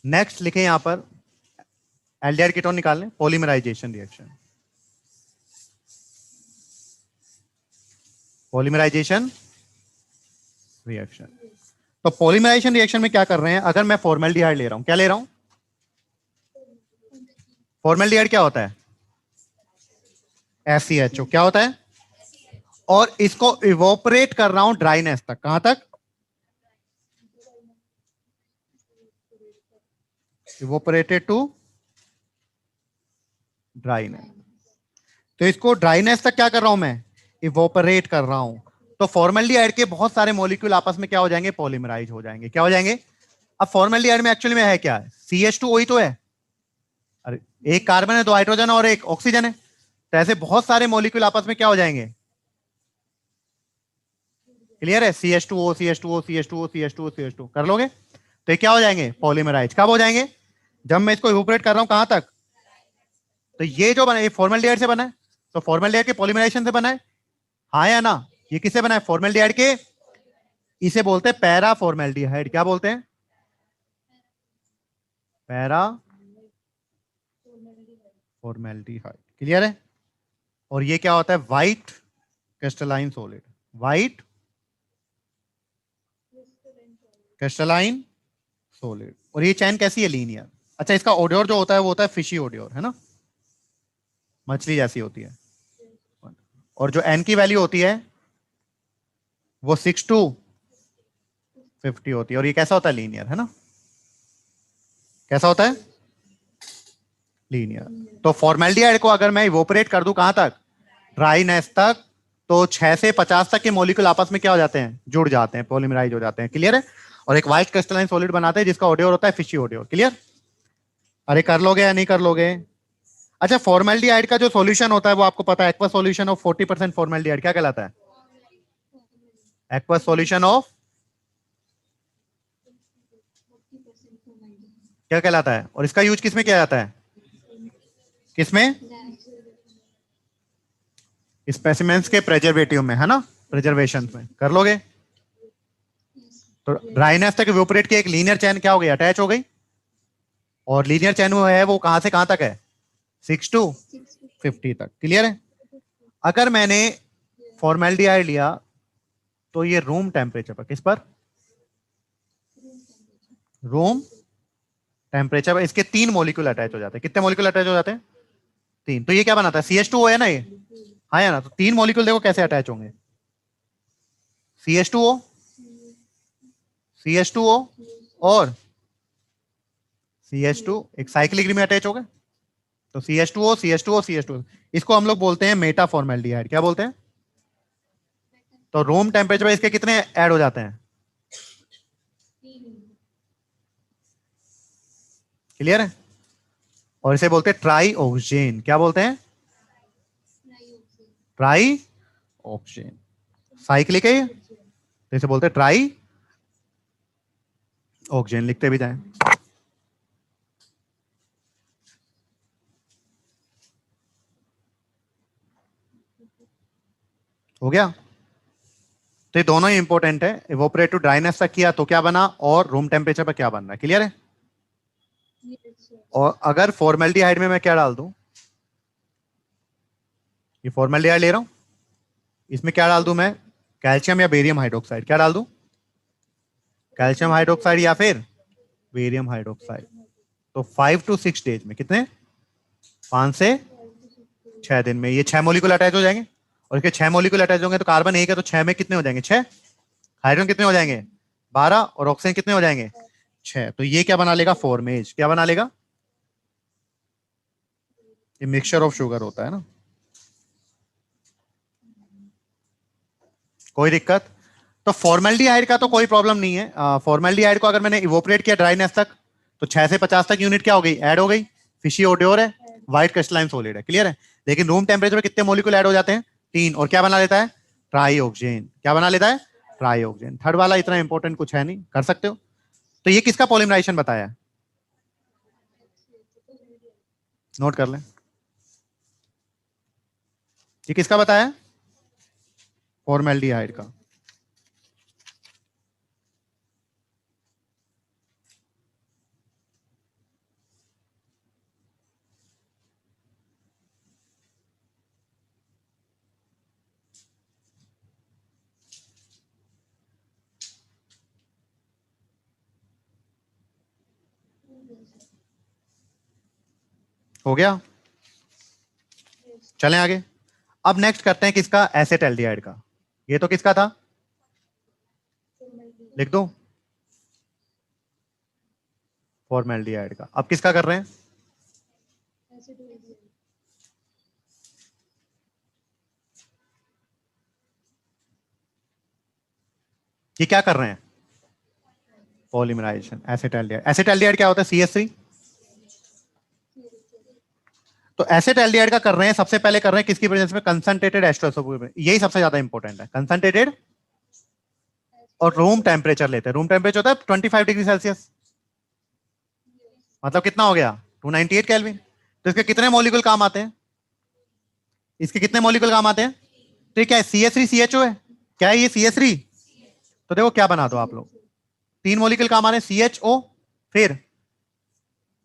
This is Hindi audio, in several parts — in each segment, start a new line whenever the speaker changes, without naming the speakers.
नेक्स्ट लिखें यहां पर एल्डिहाइड कीटोन निकालने, पॉलीमराइजेशन रिएक्शन। Polymerisation reaction. तो पॉलीमराइजेशन रिएक्शन में क्या कर रहे हैं, अगर मैं फॉर्मेल्डिहाइड ले रहा हूं, क्या ले रहा हूं, फॉर्मेल्डिहाइड क्या होता है, FCHO, क्या होता है, और इसको इवोपरेट कर रहा हूं ड्राइनेस तक, कहां तक, इवोपरेटेड टू ड्राइनेस। तो इसको ड्राइनेस तक क्या कर रहा हूं मैं, इवोपरेट कर रहा हूं। तो फॉर्मेल्डिहाइड के बहुत सारे मॉलिक्यूल आपस में क्या हो जाएंगे, पॉलीमराइज हो जाएंगे। क्या हो जाएंगे, अब फॉर्मेल्डिहाइड में एक्चुअली में है क्या, CH2 ही तो है, अरे एक कार्बन है, दो हाइड्रोजन और एक ऑक्सीजन है, तो ऐसे बहुत सारे मॉलिक्यूल आपस में क्या हो जाएंगे, क्लियर है, CH2O CH2O CH2O CH2O CH2 कर लोगे, तो ये क्या हो जाएंगे, पॉलीमराइज। कब हो जाएंगे, जब मैं इसको इवोपरेट कर रहा हूं, कहां तक, तो ये जो बना, ये फॉर्मेल्डिहाइड से बना है, तो फॉर्मेल्डिहाइड के पॉलीमराइजेशन से बना है, हाँ या ना, ये किससे बना है, फॉर्मेल्डिहाइड के, इसे बोलते हैं पैरा फॉर्मेल्डिहाइड। क्या बोलते हैं, पैरा फॉर्मेल्डिहाइड, क्लियर है। और ये क्या होता है, white crystalline solid, white crystalline solid. और ये चैन कैसी है, लीनियर। अच्छा, इसका ओडियोर जो होता है वो होता है फिशी ओडियोर, है ना, मछली जैसी होती है। और जो एन की वैल्यू होती है वो 6 to 50 होती है। और ये कैसा होता है, लीनियर, है ना, कैसा होता है, लीनियर। तो फॉर्मेल्डिहाइड को अगर मैं इवोपरेट कर दूं कहां तक, ड्राइनेस तक, तो 6 से 50 तक के मॉलिक्यूल आपस में क्या हो जाते हैं, जुड़ जाते हैं, पॉलीमराइज हो जाते हैं, क्लियर है। और एक व्हाइट क्रिस्टलाइन सॉलिड बनाते हैं जिसका ओडियोर होता है फिशी ओडियोर, क्लियर। अरे कर लोगे या नहीं कर लोगे। अच्छा, फॉर्मेल्डिहाइड का जो सॉल्यूशन होता है वो आपको पता है, एक्वा सॉल्यूशन ऑफ 40% फॉर्मेल्डिहाइड क्या कहलाता है, एक्वा सॉल्यूशन ऑफ क्या कहलाता है, और इसका यूज किसमें किया जाता है, किसमें, स्पेसिमेंस के प्रेजर्वेटिव में, है ना, प्रिजर्वेशन में, कर लोगे। तो ड्राइनेस तक इवेपोरेट की एक लीनियर चैन क्या हो गई, अटैच हो गई। और लीनियर चैन वो है, वो कहां से कहां तक है, 6 to 50 तक, क्लियर है। अगर मैंने फॉर्मेल्डिहाइड लिया तो ये रूम टेम्परेचर पर, किस पर, रूम टेम्परेचर पर इसके 3 मॉलिक्यूल अटैच हो जाते हैं। कितने मॉलिक्यूल अटैच हो जाते हैं, 3। तो ये क्या बनाता है, CH2O है ना ये, हाँ या ना, तो 3 मॉलिक्यूल देखो कैसे अटैच होंगे, CH2O CH2O और CH2, एक साइक्लिक में अटैच हो गए। तो CH2O CH2O CH2O, इसको हम लोग बोलते हैं मेटा फॉर्मेल्डिहाइड। क्या बोलते हैं, तो रूम टेम्परेचर पर इसके कितने ऐड हो जाते हैं, क्लियर है। और इसे बोलते हैं ट्राई ऑक्सीजन। क्या बोलते हैं, ट्राई ऑक्सीजन, साइक्लिक है ये, तो इसे बोलते हैं ट्राई ऑक्सीजन, लिखते भी जाएं। हो गया। तो ये दोनों ही इंपॉर्टेंट है, इवोपरेट टू ड्राइनेस तक किया तो क्या बना, और रूम टेम्परेचर पर क्या बन रहा है, क्लियर है। और अगर फॉर्मेल्डिहाइड में मैं क्या डाल दूं, ये फॉर्मेल्डिहाइड ले रहा हूं, इसमें क्या डाल दूं मैं, कैल्शियम या बेरियम हाइड्रोक्साइड, क्या डाल दूं, कैल्शियम हाइड्रोक्साइड या फिर बेरियम हाइड्रोक्साइड। तो 5 to 6 डेज में, कितने, 5 से 6 दिन में ये 6 मॉलिक्यूल अटैच हो जाएंगे। और इसके 6 मॉलिक्यूल अटैच होंगे तो कार्बन एक है, तो 6 में कितने हो जाएंगे, 6। हाइड्रोजन कितने हो जाएंगे, 12। और ऑक्सीजन कितने हो जाएंगे, 6। तो ये क्या बना लेगा, फॉर्मेज, क्या बना लेगा, ये मिक्सचर ऑफ शुगर होता है ना, कोई दिक्कत। तो फॉर्मेल्डिहाइड का तो कोई प्रॉब्लम नहीं है। फॉर्मेल्डिहाइड को अगर मैंने इवोपरेट किया ड्राइनेस तक, तो 6 से 50 तक यूनिट क्या हो गई, ऐड हो गई, फिशी ओडियोर है, व्हाइट क्रिस्टलाइन सॉलिड है, क्लियर है। लेकिन रूम टेम्परेचर पे कितने मॉलिक्यूल ऐड हो जाते हैं, 3। और क्या बना लेता है, ट्राई ऑक्सीजन। क्या बना लेता है, ट्राई ऑक्सीजन। थर्ड वाला इतना इंपॉर्टेंट कुछ है नहीं, कर सकते हो। तो ये किसका पॉलीमराइजेशन बताया, नोट कर लें, ये किसका बताया, फॉर्मेल्डिहाइड का। हो गया, चलें आगे। अब नेक्स्ट करते हैं किसका, एसेटल्डिहाइड का। ये तो किसका था, लिख दो, फॉर्मेल्डिहाइड का। अब किसका कर रहे हैं, ये क्या कर रहे हैं, पॉलीमराइजेशन, एसेटल्डिहाइड। एसेटल्डिहाइड क्या होता है, CH3। तो एसेटल्डिहाइड का कर रहे हैं, सबसे पहले कर रहे हैं किसकी प्रेजेंस में, कंसंट्रेटेड एस्ट्रोएसोफोर। यही सबसे ज्यादा इंपॉर्टेंट है, कंसंट्रेटेड, और रूम टेम्परेचर लेते हैं। रूम टेम्परेचर होता है 25 डिग्री सेल्सियस, मतलब कितना हो गया, 298 केल्विन। तो इसके कितने मॉलिक्यूल काम आते हैं, इसके कितने मॉलिक्यूल काम आते हैं, तो ये क्या है, CH3CHO है, क्या है ये CH3। तो देखो क्या बना दो आप लोग, 3 मॉलिक्यूल काम आ रहे हैं, CHO, फिर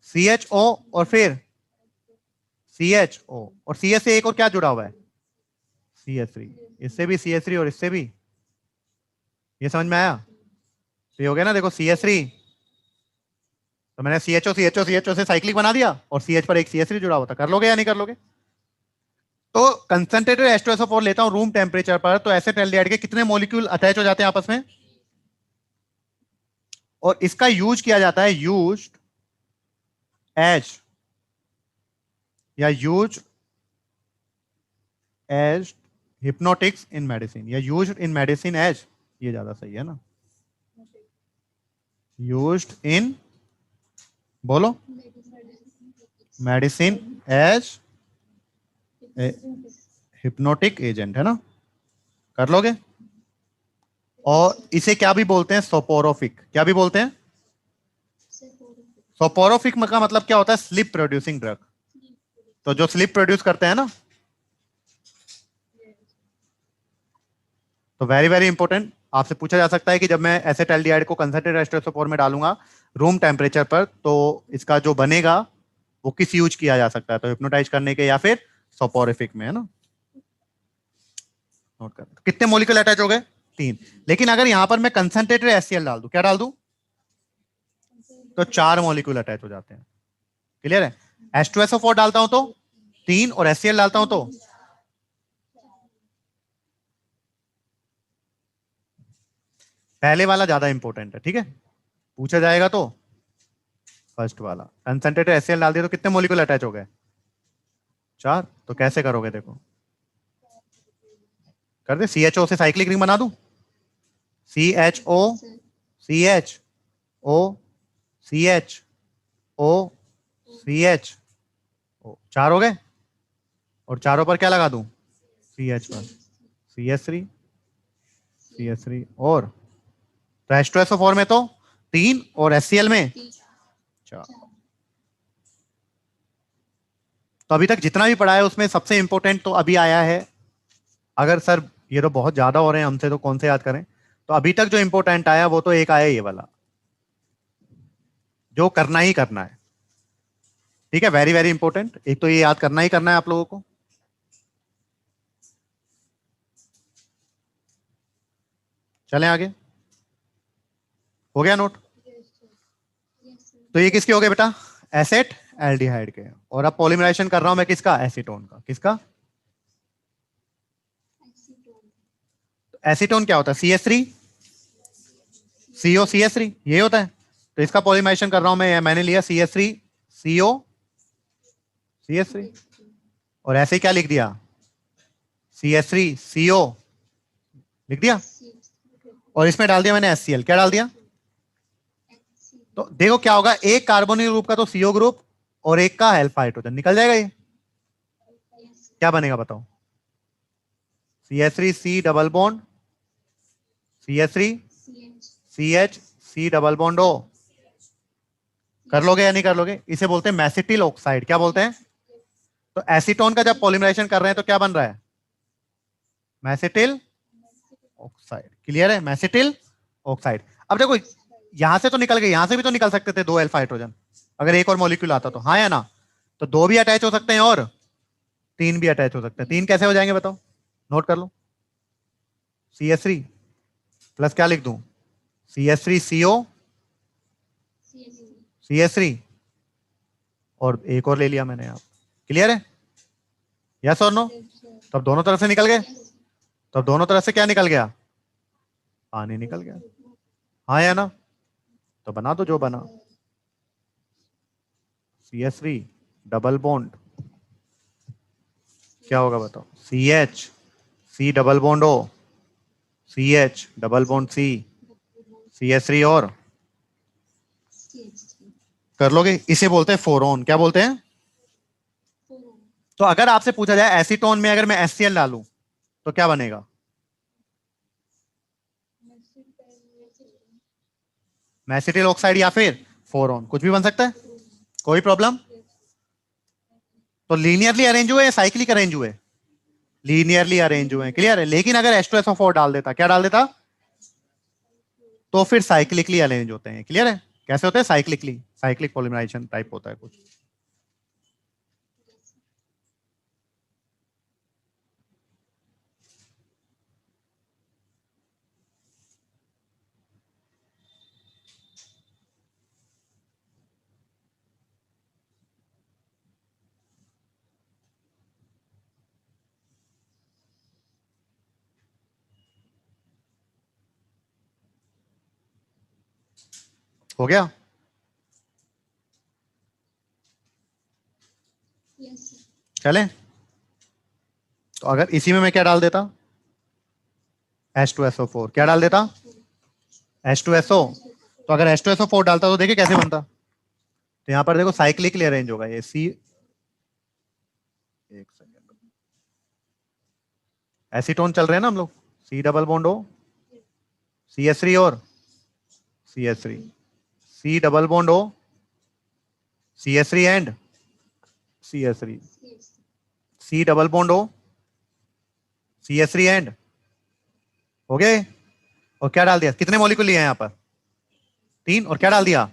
CHO, और फिर CHO, और CH से एक और क्या जुड़ा हुआ है, CH3। इससे भी CH3 और इससे भी, ये समझ में आया, तो ये हो गया ना, देखो CH3, तो मैंने CHO से साइक्लिक बना दिया, और CH पर एक CH3 जुड़ा हुआ था। कर लोगे या नहीं कर लोगे। तो कंसंट्रेटेड H2SO4 लेता हूं रूम टेम्परेचर पर, तो एसेटल्डिहाइड के कितने मॉलिक्यूल अटैच हो जाते हैं आपस में, और इसका यूज किया जाता है, यूज एज, या यूज एज हिप्नोटिक्स इन मेडिसिन, या यूज इन मेडिसिन एज, ये ज्यादा सही है ना, यूज्ड इन, बोलो, मेडिसिन एज हिप्नोटिक एजेंट, है ना, कर लोगे। और इसे क्या भी बोलते हैं, सोपोरोफिक, क्या भी बोलते हैं, सोपोरोफिक का मतलब क्या होता है, स्लिप प्रोड्यूसिंग ड्रग। तो जो स्लिप प्रोड्यूस करते हैं ना, तो वेरी वेरी इंपॉर्टेंट, आपसे पूछा जा सकता है कि जब मैं एसेटल्डिहाइड को कंसंट्रेटेड एस्ट्रोएसोफोर में डालूंगा रूम टेम्परेचर पर, तो इसका जो बनेगा वो किस यूज किया जा सकता है, तो हिप्नोटाइज करने के या फिर सोपोरिफिक में, है ना। नोट कर, तो कितने मॉलिक्यूल अटैच हो गए, 3। लेकिन अगर यहां पर मैं कंसंट्रेटेड HCl डाल दूं, क्या डाल दूं, तो 4 मॉलिक्यूल अटैच हो जाते हैं। क्लियर है, H2SO4 डालता हूं तो 3, और HCl डालता हूं तो, पहले वाला ज्यादा इंपॉर्टेंट है, ठीक है, पूछा जाएगा तो फर्स्ट वाला। कंसंट्रेटेड HCl डाल दिया तो कितने मॉलिक्यूल अटैच हो गए, 4। तो कैसे करोगे, देखो कर दे, CHO से साइक्लिक रिंग बना दूं, CHO, CHO, CHO, CHO, 4 हो गए, और चारों पर क्या लगा दूं, CH पर, CH3, CH3, और तो H2SO4 में तो 3, और HCl में 4। तो अभी तक जितना भी पढ़ा है उसमें सबसे इंपॉर्टेंट तो अभी आया है, अगर सर ये तो बहुत ज्यादा हो रहे हैं हमसे, तो कौन से याद करें, तो अभी तक जो इंपॉर्टेंट आया वो तो एक आया ये वाला, जो करना ही करना है, ठीक है, वेरी वेरी इंपॉर्टेंट। एक तो ये याद करना ही करना है आप लोगों को। चलें आगे, हो गया नोट। तो ये किसके हो गए बेटा, एसेट एल्डिहाइड के। और अब पॉलीमराइजेशन कर रहा हूं मैं किसका, एसीटोन का। किसका, एसीटोन क्या होता है, CH3, CO CH3, ये होता है। तो इसका पॉलीमराइजेशन कर रहा हूं मैं, मैंने लिया CH3 CO CH3, और ऐसे ही क्या लिख दिया, CH3 CO लिख दिया, और इसमें डाल दिया मैंने HCl। क्या डाल दिया, तो देखो क्या होगा, एक कार्बोनिल ग्रुप का तो CO ग्रुप, और एक का अल्फा हाइड्रोजन निकल जाएगा, ये क्या बनेगा बताओ, CH3 C double bond CH3 CH C double bond O। कर लोगे या नहीं कर लोगे, इसे बोलते हैं मैसिटिल ऑक्साइड। क्या बोलते हैं, तो एसीटोन का जब पॉलीमराइजेशन कर रहे हैं तो क्या बन रहा है, मैसिटिल ऑक्साइड। क्लियर है, मैसिटिल ऑक्साइड। अब देखो यहां से तो निकल गए, यहां से भी तो निकल सकते थे 2 अल्फा हाइड्रोजन, अगर एक और मॉलिक्यूल आता तो, हाँ या ना, तो 2 भी अटैच हो सकते हैं और 3 भी अटैच हो सकते हैं। 3 कैसे हो जाएंगे बताओ, नोट कर लो, CH3 प्लस क्या लिख दूं, CH3 CO CH3, और एक और ले लिया मैंने आप क्लियर है? यस और नो? तो अब दोनों तरफ से निकल गए, तो अब दोनों तरफ से क्या निकल गया? पानी निकल गया, हाँ या ना? तो बना दो जो बना, CH3 डबल बॉन्ड, क्या होगा बताओ? CH, C double bond O, CH double bond C, CH3 और कर लोगे, इसे बोलते हैं फोरॉन। क्या बोलते हैं? तो अगर आपसे पूछा जाए एसीटोन में अगर मैं HCl डालूं तो क्या बनेगा? मैसिटिल ऑक्साइड या फिर फोरॉन, कुछ भी बन सकता है, कोई प्रॉब्लम? तो लीनियरली अरेंज हुए या साइक्लिक अरेंज हुए? लीनियरली अरेंज हुए, क्लियर है। लेकिन अगर H2SO4 डाल देता, क्या डाल देता, तो फिर साइक्लिकली अरेंज होते हैं, क्लियर है? कैसे होते हैं? साइक्लिकली, साइक्लिक पॉलीमराइजेशन टाइप होता है कुछ। हो गया? चले, तो अगर इसी में मैं क्या डाल देता, H2SO4, क्या डाल देता? H2SO। तो अगर H2SO4 डालता तो देखिए कैसे बनता, तो यहां पर देखो साइक्लिकली अरेंज होगा ये C, एक सेकेंड, एसीटोन चल रहे हैं ना हम लोग, C double bond O, CH3 और CH3, C double bond O, CH3 and CH3, C double bond O, CH3 and, हो गए? और क्या डाल दिया, कितने मॉलिक्यूल लिए हैं यहाँ पर? 3, और क्या डाल दिया?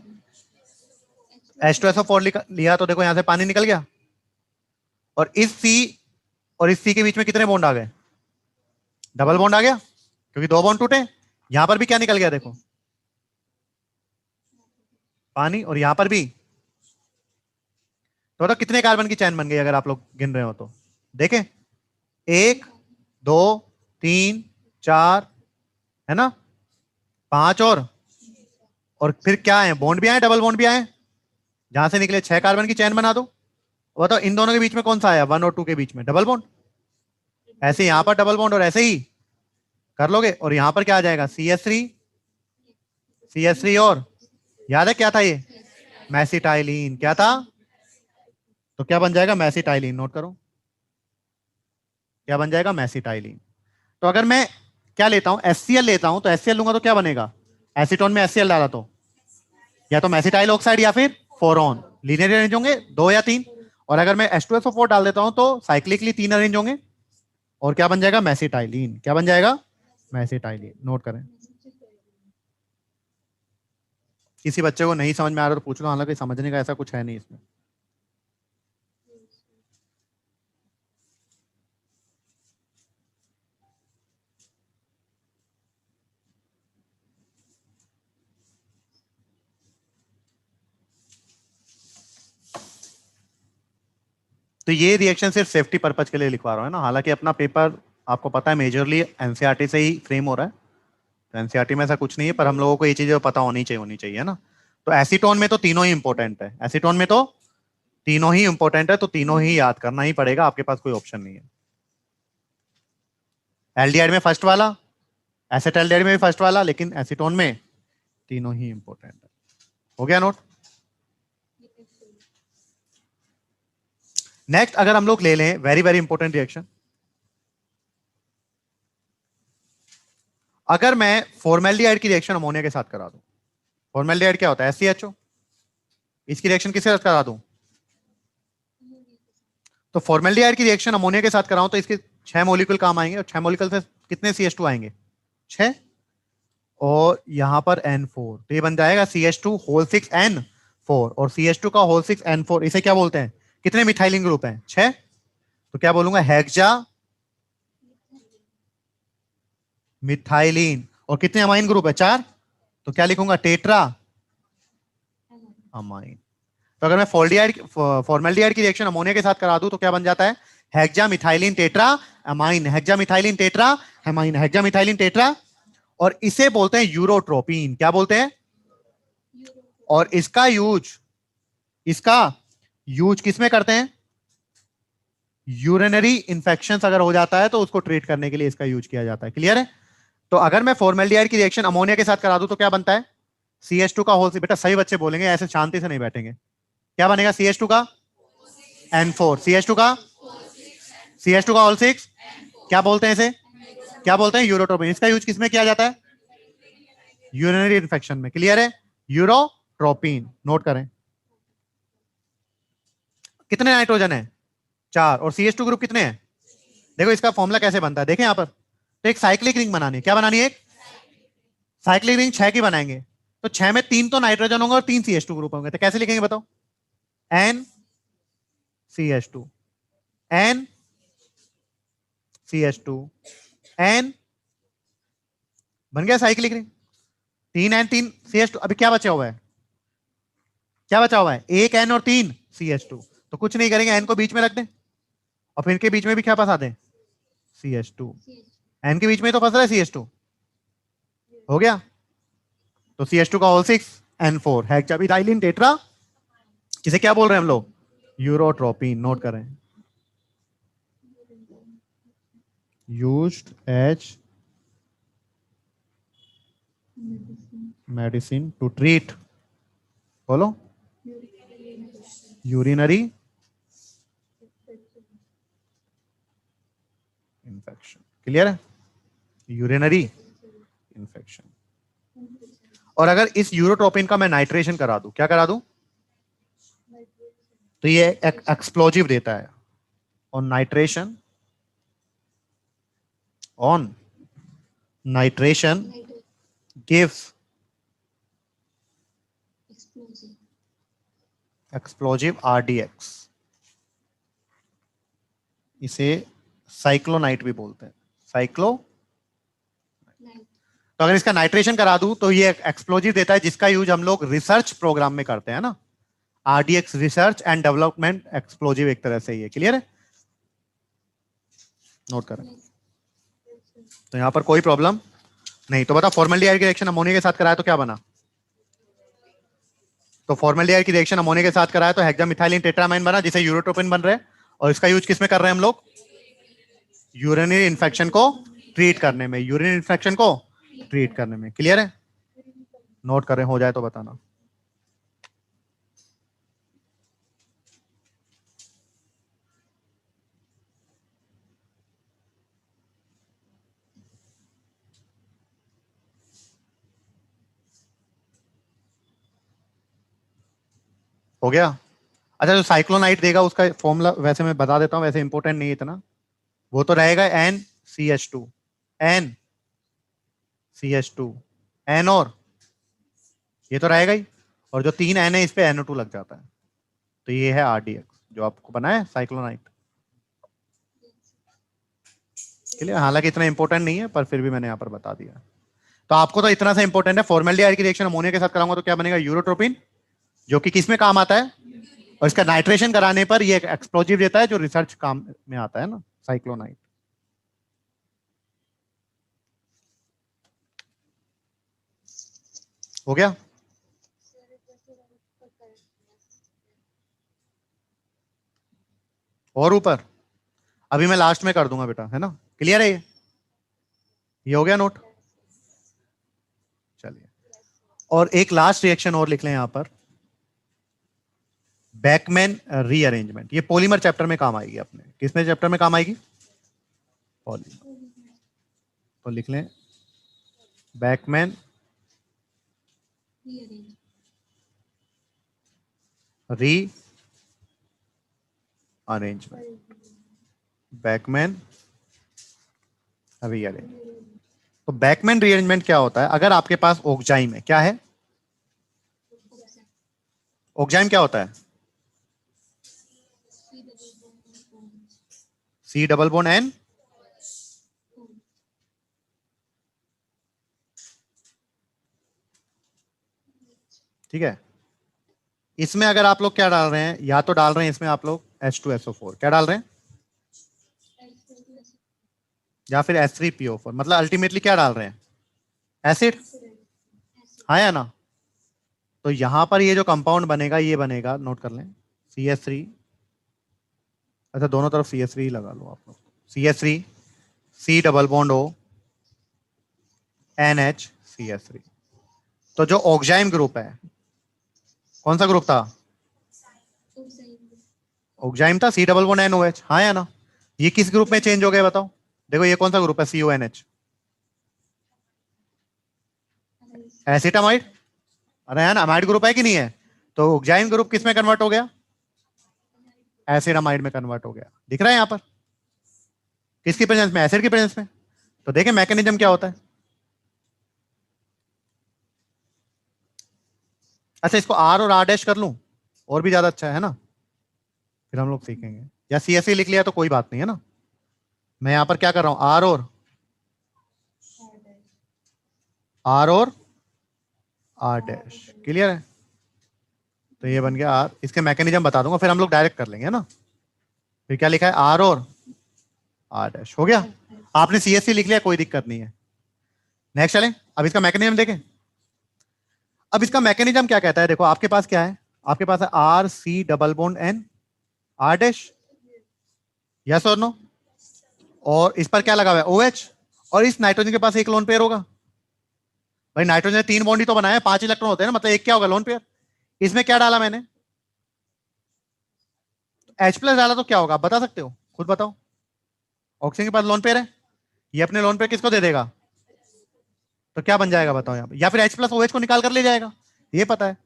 H2SO4 लिया, तो देखो यहां से पानी निकल गया, और इस C और इस C के बीच में कितने बॉन्ड आ गए? डबल बॉन्ड आ गया, क्योंकि 2 बॉन्ड टूटे। यहां पर भी क्या निकल गया देखो, पानी, और यहां पर भी। तो बताओ कितने कार्बन की चैन बन गई अगर आप लोग गिन रहे हो तो? देखें, 1 2 3 4, है ना, 5, और फिर क्या है, बॉन्ड भी आए, डबल बॉन्ड भी आए, जहां से निकले 6 कार्बन की चैन बना दो। बताओ इन दोनों के बीच में कौन सा आया, 1 और 2 के बीच में डबल बॉन्ड। ऐसे यहां पर डबल बॉन्ड और ऐसे ही कर लोगे, और यहां पर क्या आ जाएगा, CH3 और, याद है क्या था ये? मैसिटाइलिन। क्या था? तो क्या बन जाएगा, मैसिटाइलिन। नोट करो, क्या बन जाएगा, मैसिटाइलिन। तो अगर मैं क्या लेता हूं, HCl लेता हूं, तो HCl लूंगा तो क्या बनेगा, एसीटोन में HCl डाला तो या तो मैसिटाइल ऑक्साइड या फिर फोरॉन, लीनियर अरेंज होंगे 2 या 3। और अगर मैं H2SO4 डाल देता हूं तो साइक्लिकली 3 अरेंज होंगे, और क्या बन जाएगा, मैसिटाइलिन। क्या बन जाएगा, मैसिटाइलिन। नोट करें, किसी बच्चे को नहीं समझ में आ रहा तो पूछ लो, हालांकि समझने का ऐसा कुछ है नहीं इसमें। तो ये रिएक्शन सिर्फ सेफ्टी पर्पज के लिए लिखवा रहा हूँ, है ना। हालांकि अपना पेपर आपको पता है मेजरली एनसीईआरटी से ही फ्रेम हो रहा है, तो एनसीईआरटी में ऐसा कुछ नहीं है, पर हम लोगों को ये चीजें पता होनी चाहिए, है ना। तो एसीटोन में तो तीनों ही इंपॉर्टेंट है, एसीटोन में तो तीनों ही इंपॉर्टेंट है, तो तीनों ही याद करना ही पड़ेगा, आपके पास कोई ऑप्शन नहीं है। एल्डिहाइड में फर्स्ट वाला, एसिटाल्डिहाइड में भी फर्स्ट वाला, लेकिन एसीटोन में तीनों ही इंपॉर्टेंट है। हो गया नोट? नेक्स्ट अगर हम लोग ले लें, वेरी वेरी इंपॉर्टेंट रिएक्शन, अगर मैं फॉर्मेल्डिहाइड की रिएक्शन अमोनिया के साथ करा दूं, फॉर्मेल्डिहाइड क्या होता है, SCHO, इसकी रिएक्शन किसके साथ करा दूं, तो फॉर्मेल्डिहाइड की रिएक्शन अमोनिया के साथ कराऊं तो इसके 6 मॉलिक्यूल काम आएंगे, और 6 मॉलिक्यूल से कितने CH2 आएंगे, 6, और यहां पर N4, तो ये बन जाएगा CH2 होल 6N4, और CH2 का होल 6N4, इसे क्या बोलते हैं, कितने मिथाइलिन ग्रुप हैं, 6, तो क्या बोलूंगा, हेक्सा मिथाइलिन, और कितने अमाइन ग्रुप है, 4, तो क्या लिखूंगा, टेट्रा अमाइन। तो अगर मैं फॉर्मेल्डिहाइड की रिएक्शन अमोनिया के साथ करा दूं तो क्या बन जाता है? Hexamethylene tetra amine, hexamethylene tetra amine, hexamethylene tetra. और इसे बोलते हैं यूरोट्रोपिन। क्या बोलते हैं? और इसका यूज किस में करते हैं? यूरिनरी इंफेक्शन अगर हो जाता है तो उसको ट्रीट करने के लिए इसका यूज किया जाता है। क्लियर है? तो अगर मैं फॉर्मेल्डिहाइड की रिएक्शन अमोनिया के साथ करा दूं तो क्या बनता है? CH2 का होल, बेटा सही बच्चे बोलेंगे, ऐसे शांति से नहीं बैठेंगे। क्या बनेगा CH2 का? N4। CH2 का? CH2 का होल 6। क्या बोलते हैं इसे? क्या बोलते हैं? यूरोट्रोपिन। इसका यूज किसमें किया जाता है? यूरिनरी इन्फेक्शन में। क्लियर है? यूरोट्रोपिन। नोट करें। कितने नाइट्रोजन है? 4। और CH2 ग्रुप कितने हैं? देखो इसका फॉर्मूला कैसे बनता है, देखें यहां पर। तो एक साइक्लिक रिंग बनानी है। क्या बनानी है? एक साइक्लिक रिंग 6 की बनाएंगे। तो 6 में 3 तो नाइट्रोजन होंगे और 3 CH2 ग्रुप होंगे। तो कैसे लिखेंगे बताओ? N CH2 N CH2 N, बन गया साइक्लिक रिंग। 3 N 3 CH2। अभी क्या बचा हुआ है? क्या बचा हुआ है? एक N और 3 CH2। तो कुछ नहीं करेंगे, N को बीच में रख दें और फिर इनके बीच में भी क्या फंसा दें? CH2। N के बीच में तो फंस रहा है CH2। हो गया। तो CH2 का होल 6 N4 हेक्सामिथाइलिन टेट्रा। किसे क्या बोल रहे हैं हम लोग? यूरोट्रोपिन। नोट करें। Used as medicine to treat, बोलो, यूरिनरी इन्फेक्शन। क्लियर है? Urinary infection. और अगर इस यूरोट्रोपिन का मैं नाइट्रेशन करा दूं, क्या करा दूं? तो ये एक्सप्लोजिव देता है। और नाइट्रेशन गिव्स एक्सप्लोजिव RDX। इसे साइक्लोनाइट भी बोलते हैं। साइक्लो। तो अगर इसका नाइट्रेशन करा दूं तो ये एक्सप्लोजिव देता है, जिसका यूज हम लोग रिसर्च प्रोग्राम में करते हैं ना। RDX research and development explosive एक तरह से। ये क्लियर है? नोट करें। तो यहां पर कोई प्रॉब्लम नहीं। तो बता, फॉर्मेल्डिहाइड की रिएक्शन अमोनिया के साथ कराया तो क्या बना? तो फॉर्मेल्डिहाइड की रिएक्शन अमोनिया के साथ कराया तो हेक्सामिथाइलिन टेट्रामाइन बना, जिसे यूरोट्रोपिन बन रहे हैं। और इसका यूज किस में कर रहे हैं हम लोग? यूरिनरी इन्फेक्शन को ट्रीट करने में। यूरिनरी इन्फेक्शन को ट्रीट करने में। क्लियर है? नोट करें, हो जाए तो बताना। हो गया? अच्छा, जो साइक्लोनाइट देगा उसका फॉर्मूला वैसे मैं बता देता हूं, वैसे इंपॉर्टेंट नहीं है इतना। वो तो रहेगा NCH2 NCH2 N, और ये तो रहेगा ही। और जो 3 N है इस पे NO2 लग जाता है। तो ये है RDX जो आपको बना है साइक्लोनाइट के लिए। हालांकि इतना इंपॉर्टेंट नहीं है, पर फिर भी मैंने यहाँ पर बता दिया। तो आपको तो इतना सा इंपॉर्टेंट है, फॉर्मेल्डिहाइड की रिएक्शन अमोनिया के साथ कराऊंगा तो क्या बनेगा? यूरोट्रोपिन, जो कि किस में काम आता है? और इसका नाइट्रेशन कराने पर ये एक्सप्लोजिव देता है, जो रिसर्च काम में आता है ना, साइक्लोनाइट। हो गया? और ऊपर अभी मैं लास्ट में कर दूंगा बेटा, है ना? क्लियर है ये हो गया नोट? चलिए, और एक लास्ट रिएक्शन और लिख लें यहां पर, बैकमैन रीअरेंजमेंट। ये पॉलीमर चैप्टर में काम आएगी अपने। किसमें चैप्टर में काम आएगी? पॉलीमर। तो लिख लें बैकमैन री अरेंजमेंट। Beckmann rearrangement. तो बैकमैन रीअरेंजमेंट क्या होता है? अगर आपके पास ऑक्जाइम है, क्या है? ऑक्जाइम क्या होता है? C double bond N। ठीक है? इसमें अगर आप लोग क्या डाल रहे हैं, या तो डाल रहे हैं इसमें आप लोग H2SO4, क्या डाल रहे हैं, या फिर H3PO4, मतलब अल्टीमेटली क्या डाल रहे हैं, एसिड, हाँ या ना। तो यहां पर ये जो कंपाउंड बनेगा ये बनेगा, नोट कर लें, CH3, अच्छा दोनों तरफ CH3 ही लगा लो आप लोग, CH3 C double bond O NHCH3। तो जो ऑक्साइम ग्रुप है, कौन सा ग्रुप था, ऑक्साइम था, C डबल बॉन्ड NOH, हाँ या ना। ये किस ग्रुप में चेंज हो गया बताओ, देखो ये कौन सा ग्रुप है, CONH, एसिटामाइड, अरे है ना, अमाइड ग्रुप है कि नहीं है। तो ऑक्साइम ग्रुप किस में कन्वर्ट हो गया, एसिडामाइड में कन्वर्ट हो गया, दिख रहा है यहां पर, किसकी प्रेजेंस में, एसिड की प्रेजेंस में। तो देखें मैकेनिज्म क्या होता है। अच्छा इसको R और R डैश कर लूं, और भी ज्यादा अच्छा है ना, फिर हम लोग सीखेंगे, या CSE लिख लिया तो कोई बात नहीं है ना। मैं यहां पर क्या कर रहा हूं, R और R डैश, क्लियर है। तो ये बन गया R, इसके मैकेनिज्म बता दूंगा, फिर हम लोग डायरेक्ट कर लेंगे है ना। फिर क्या लिखा है, R और R डैश, हो गया। आपने CSE लिख लिया, कोई दिक्कत नहीं है। नेक्स्ट चलें, अब इसका मैकेनिज्म देखें। अब इसका मैकेनिज्म क्या कहता है, देखो आपके पास क्या है, आपके पास है RC double bond N R dash, yes और नो, और इस पर क्या लगा हुआ है OH, और इस नाइट्रोजन के पास एक लोन पेयर होगा। भाई नाइट्रोजन ने 3 बॉन्ड ही तो बनाया है, 5 इलेक्ट्रॉन होते हैं ना, मतलब एक क्या होगा, लोन पेयर। इसमें क्या डाला मैंने, H+ डाला तो क्या होगा, आप बता सकते हो, खुद बताओ। ऑक्सीजन के पास लोन पेयर है, ये अपने लोन पेयर किसको दे देगा, तो क्या बन जाएगा बताओ यहाँ पर, या फिर H+ OH को निकाल कर ले जाएगा, ये पता है।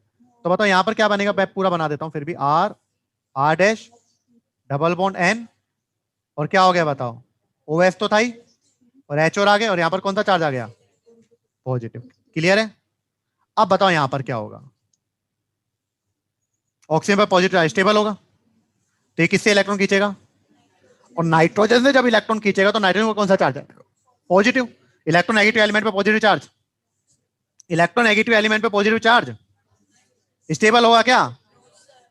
तो बताओ यहाँ पर क्या बनेगा, मैं पूरा बना देता हूं फिर भी, R dash double bond N, और क्या हो गया बताओ, OH तो था ही, और H और आ गए, और यहाँ पर कौन सा चार्ज आ गया, पॉजिटिव, क्लियर है। अब बताओ यहाँ पर क्या होगा, ऑक्सीजन पर पॉजिटिव स्टेबल होगा, तो ये किससे इलेक्ट्रॉन खींचेगा, और नाइट्रोजन से जब इलेक्ट्रॉन खींचेगा तो नाइट्रोजन को कौन सा चार्ज आएगा, पॉजिटिव। इलेक्ट्रॉन नेगेटिव एलिमेंट पे positive charge, electron negative element पे पॉजिटिव चार्ज, स्टेबल होगा क्या,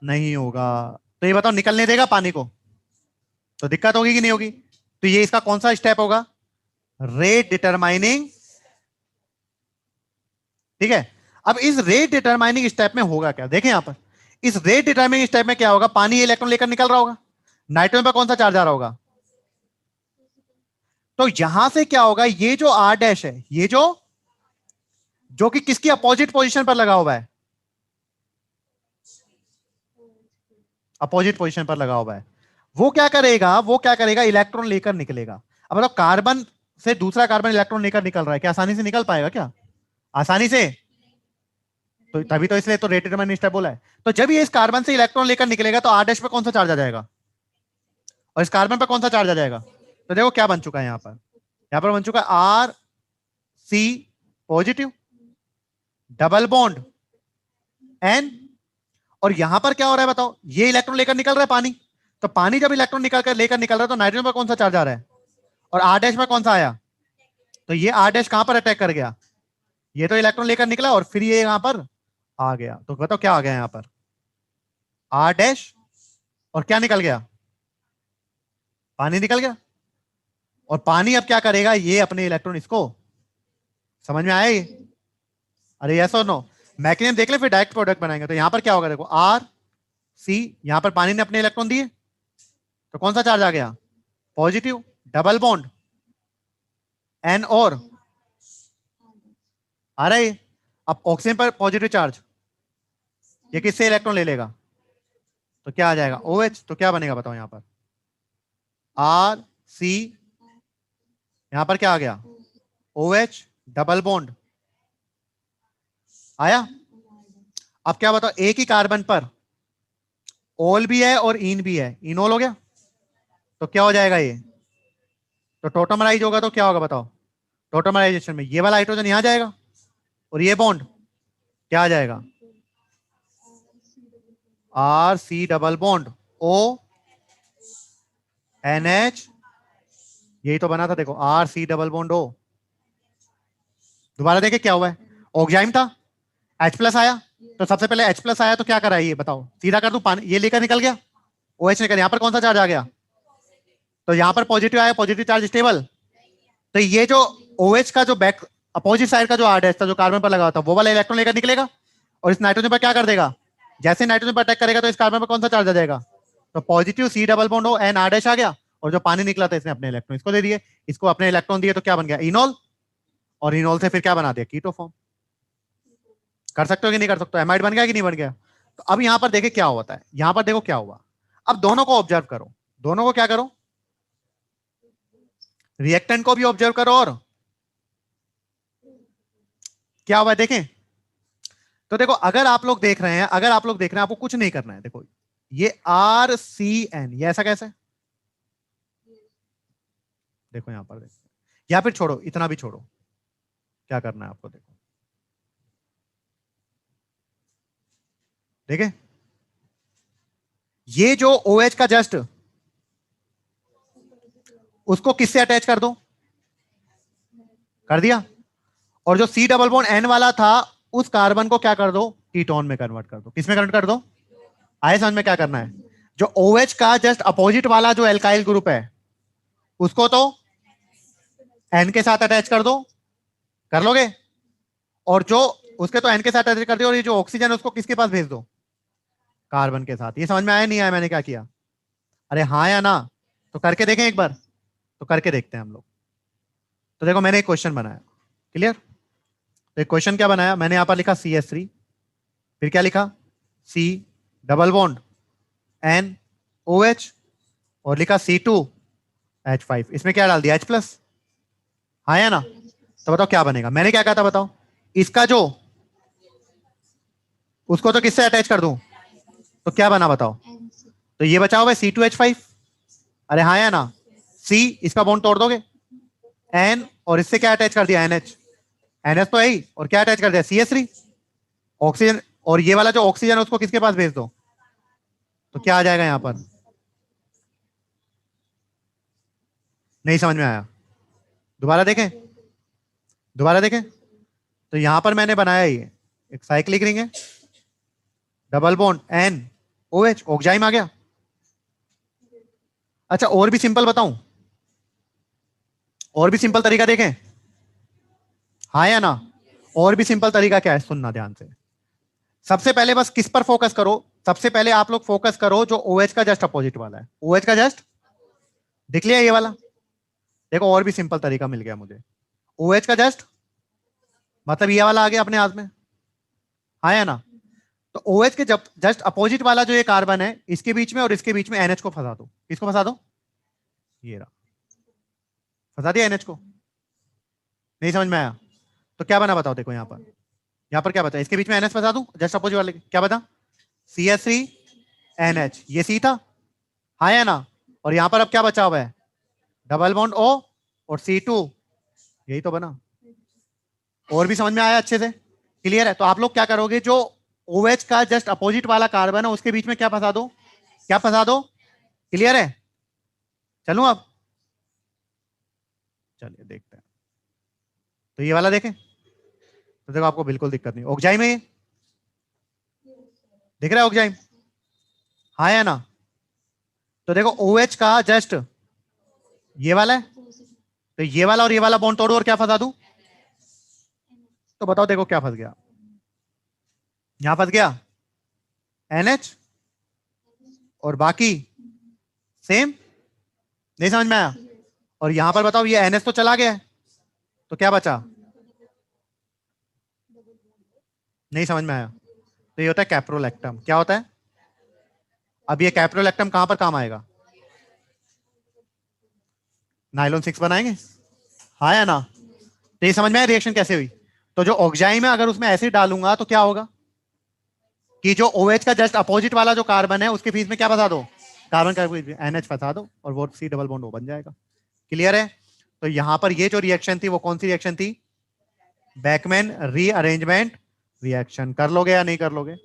नहीं होगा। तो ये बताओ निकलने देगा पानी को, तो दिक्कत होगी कि नहीं होगी। तो ये इसका कौन सा स्टेप होगा, रेट डिटरमाइनिंग, ठीक है। अब इस रेट डिटरमाइनिंग स्टेप में होगा क्या, देखें यहां पर, इस रेट डिटरमाइनिंग स्टेप में क्या होगा, पानी इलेक्ट्रॉन लेकर निकल रहा होगा, नाइट्रोजन पर कौन सा चार्ज आ रहा होगा। तो यहां से क्या होगा, ये जो R डैश है, ये जो जो कि किसकी अपोजिट पोजीशन पर लगा हुआ है, अपोजिट पोजीशन पर लगा हुआ है, वो क्या करेगा, वो क्या करेगा, इलेक्ट्रॉन लेकर निकलेगा। अब मतलब कार्बन से दूसरा कार्बन इलेक्ट्रॉन लेकर निकल रहा है, क्या आसानी से निकल पाएगा क्या, आसानी से। तो तभी तो इसलिए तो रेट डिटरमाइनिंग स्टेप बोला है। तो जब ये इस कार्बन से इलेक्ट्रॉन लेकर निकलेगा तो R डैश पे कौन सा चार्ज आ जाएगा, और इस कार्बन पे कौन सा चार्ज आ जाएगा। तो देखो क्या बन चुका है यहां पर बन चुका है RC positive double bond N, और यहां पर क्या हो रहा है बताओ, ये इलेक्ट्रॉन लेकर निकल रहा है पानी, तो पानी जब इलेक्ट्रॉन लेकर निकल रहा है तो नाइट्रोजन पर कौन सा चार्ज आ रहा है, और R डैश में कौन सा आया, तो ये R डैश कहां पर अटैक कर गया, ये तो इलेक्ट्रॉन लेकर निकला और फिर ये यहां पर आ गया। तो बताओ क्या आ गया यहां पर, R डैश, और क्या निकल गया, पानी निकल गया। और पानी अब क्या करेगा, ये अपने इलेक्ट्रॉन इसको, समझ में आया ये, अरे यस और नो। मैकेनिज्म देख ले फिर डायरेक्ट प्रोडक्ट बनाएंगे। तो यहां पर क्या होगा देखो, RC, यहां पर पानी ने अपने इलेक्ट्रॉन दिए, तो कौन सा चार्ज आ गया, पॉजिटिव डबल बॉन्ड N, और आ रहा है। अब ऑक्सीजन पर पॉजिटिव चार्ज, ये किससे इलेक्ट्रॉन ले लेगा, तो क्या आ जाएगा OH, तो क्या बनेगा बताओ यहां पर, RC, यहां पर क्या आ गया, OH डबल बॉन्ड आया। अब क्या बताओ, एक ही कार्बन पर ओल भी है और इन भी है, इनोल हो गया, तो क्या हो जाएगा ये, तो टोटमराइज होगा, तो क्या होगा बताओ, टोटमराइजेशन में ये वाला हाइड्रोजन यहां जाएगा, और ये बॉन्ड क्या आ जाएगा, RC double bond O NH, यही तो बना था देखो, RC डबल बॉन्ड O। दोबारा देखे क्या हुआ है, ऑक्साइम था, H प्लस आया, तो सबसे पहले H प्लस आया तो क्या करा ये बताओ, सीधा कर दूं, पानी ये लेकर निकल गया, OH निकल, यहाँ पर कौन सा चार्ज आ गया, तो यहाँ पर पॉजिटिव आया, पॉजिटिव चार्ज स्टेबल, तो ये जो OH का जो बैक अपोजिट साइड का जो R डैश था जो कार्बन पर लगा होता वो वाला इलेक्ट्रॉन लेकर निकलेगा और इस नाइट्रोजन पर क्या कर देगा, जैसे नाइट्रोजन पर अटैक करेगा तो इस कार्बन पर कौन सा चार्ज आ जाएगा, तो positive C double bond O N R dash आ गया, और जो पानी निकला था इसने अपने इलेक्ट्रॉन इसको दे दिए, इसको अपने इलेक्ट्रॉन दिए तो क्या बन गया इनोल, और इनोल से फिर क्या बना दिया कीटो फॉर्म। कर सकते हो कि नहीं कर सकते, एमाइड बन गया कि नहीं बन गया। तो अब यहां पर देखे क्या होता है, यहां पर देखो क्या हुआ, अब दोनों को ऑब्जर्व करो, दोनों को क्या करो, रिएक्टेंट को भी ऑब्जर्व करो और क्या हुआ देखें। तो देखो अगर आप लोग देख रहे हैं, अगर आप लोग देख रहे हैं आपको कुछ नहीं करना है, देखो ये RCN ये ऐसा कैसे, देखो यहां पर देखो, या फिर छोड़ो इतना भी छोड़ो, क्या करना है आपको, देखो देखे ये जो OH का जस्ट उसको किससे अटैच कर दो, कर दिया, और जो C डबल बॉन्ड N वाला था उस कार्बन को क्या कर दो कीटोन में कन्वर्ट कर दो, किसमें कन्वर्ट कर दो, आए समझ में क्या करना है, जो OH का जस्ट अपोजिट वाला जो एल्काइल ग्रुप है उसको तो N के साथ अटैच कर दो, कर लोगे, और जो उसके तो N के साथ अटैच कर दिया, और ये जो ऑक्सीजन है उसको किसके पास भेज दो, कार्बन के साथ। ये समझ में आया नहीं आया मैंने क्या किया, अरे हाँ या ना, तो करके देखें एक बार, तो करके देखते हैं हम लोग। तो देखो मैंने एक क्वेश्चन बनाया, क्लियर, तो एक क्वेश्चन क्या बनाया मैंने, यहां पर लिखा CH3, फिर क्या लिखा C डबल बॉन्ड NOH, और लिखा C2H5, इसमें क्या डाल दिया H प्लस, हाँ या ना, तो बताओ क्या बनेगा, मैंने क्या कहा था बताओ, इसका जो उसको तो किससे अटैच कर दूं, तो क्या बना बताओ, तो ये बचा हुआ है C2H5, अरे हाँ या ना, C इसका बॉन्ड तोड़ दोगे, N और इससे क्या अटैच कर दिया NH, NH तो है ही, और क्या अटैच कर दिया CH3 ऑक्सीजन, और ये वाला जो ऑक्सीजन है उसको किसके पास भेज दो, तो क्या आ जाएगा यहां पर, नहीं समझ में आया, दोबारा देखें, दोबारा देखें, तो यहां पर मैंने बनाया ये एक साइक्लिक रिंग है, डबल बॉन्ड NOH ऑक्जाइम आ गया। अच्छा और भी सिंपल बताऊं, और भी सिंपल तरीका देखें, हाँ या ना, और भी सिंपल तरीका क्या है सुनना ध्यान से, सबसे पहले बस किस पर फोकस करो, सबसे पहले आप लोग फोकस करो जो OH का जस्ट अपोजिट वाला है, OH का जस्ट दिख लिया ये वाला, देखो और भी सिंपल तरीका मिल गया मुझे, OH का जस्ट मतलब ये वाला आ गया अपने हाथ में, हाँ या ना, तो OH के जब जस्ट अपोजिट वाला जो ये कार्बन है इसके बीच में और इसके बीच में NH को फंसा दो, किसको फंसा दो, ये रहा, फंसा दिया NH को, नहीं समझ में आया, तो क्या बना बताओ, देखो यहाँ पर क्या बता, इसके बीच में NH फंसा दूं जस्ट अपोजिट वाले, क्या बता CH3NH, ये C था, हाँ या ना, और यहां पर अब क्या बचा हुआ है डबल बॉन्ड O और C2, यही तो बना, और भी समझ में आया अच्छे से, क्लियर है। तो आप लोग क्या करोगे, जो OH का जस्ट अपोजिट वाला कार्बन है उसके बीच में क्या फंसा दो, क्या फंसा दो, क्लियर है, चलूं अब, चलिए देखते हैं, तो ये वाला देखें, तो देखो आपको बिल्कुल दिक्कत नहीं, ऑक्जाइम है ये, दिख रहा है ऑक्जाइम, हाँ या ना, तो देखो OH का जस्ट ये वाला है, तो ये वाला और ये वाला बॉन्ड तोड़ो और क्या फंसा दूं, तो बताओ देखो क्या फंस गया, यहां फंस गया NH और बाकी सेम, नहीं समझ में आया, और यहां पर बताओ ये NH तो चला गया है, तो क्या बचा, नहीं समझ में आया, तो ये होता है कैप्रोलैक्टम, क्या होता है, अब ये कैप्रोलैक्टम कहां पर काम आएगा, नाइलॉन 6 बनाएंगे, हाँ या ना, तो ये समझ में आया रिएक्शन कैसे हुई, तो जो ऑक्जाइम है अगर उसमें एसिड डालूंगा तो क्या होगा, कि जो OH का जस्ट अपोजिट वाला जो कार्बन है उसके बीच में क्या फंसा दो, कार्बन का NH फंसा दो और वो C डबल बॉन्ड O बन जाएगा, क्लियर है। तो यहां पर ये जो रिएक्शन थी वो कौन सी रिएक्शन थी, बैकमैन रीअरेंजमेंट रिएक्शन, कर लोगे या नहीं कर लोगे,